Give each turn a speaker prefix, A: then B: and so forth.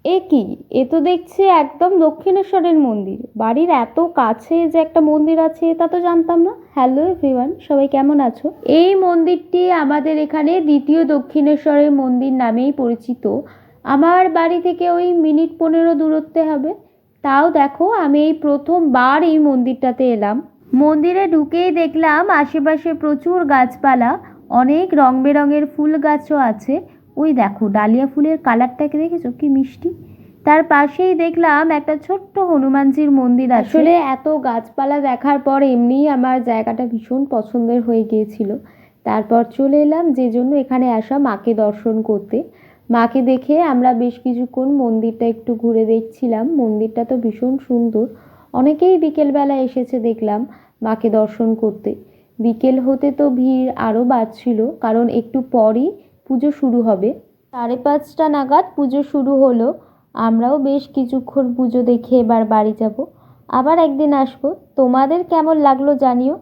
A: এ কি? এ তো দেখছি একদম দক্ষিণেশ্বরের মন্দির। বাড়ির এত কাছে যে একটা মন্দির আছে তা তো জানতাম না। হ্যালো এভরিওয়ান, সবাই কেমন আছো? এই মন্দিরটি আমাদের এখানে দ্বিতীয় দক্ষিণেশ্বরের মন্দির নামেই পরিচিত। আমার বাড়ি থেকে ওই মিনিট 15 দূরত্বে হবে। তাও দেখো, আমি এই প্রথমবার এই মন্দিরটাতে এলাম। মন্দিরে ঢুকেই দেখলাম আশেপাশে প্রচুর গাছপালা, অনেক রং বেরঙের ফুল গাছও আছে। ওই দেখো, ডালিয়া ফুলের কালারটাকে দেখেছো কি মিষ্টি। তার পাশেই দেখলাম একটা ছোট্ট হনুমানজির মন্দির আছে। আসলে এত গাছপালা দেখার পর এমনিই আমার জায়গাটা ভীষণ পছন্দের হয়ে গিয়েছিল। তারপর চলে এলাম যে জন্য এখানে আসা, মাকে দর্শন করতে। মাকে দেখে আমরা বেশ কিছুক্ষণ মন্দিরটা একটু ঘুরে দেখছিলাম। মন্দিরটা তো ভীষণ সুন্দর। অনেকেই বিকেলবেলা এসেছে দেখলাম মাকে দর্শন করতে। বিকেল হতে তো ভিড় আরও বাড়ছিল, কারণ একটু পরই পুজো শুরু হবে। 5:30 নাগাদ পুজো শুরু হলো। আমরাও বেশ কিছুক্ষণ পুজো দেখে এবার বাড়ি যাব। আবার একদিন আসবো। তোমাদের কেমন লাগলো জানিও।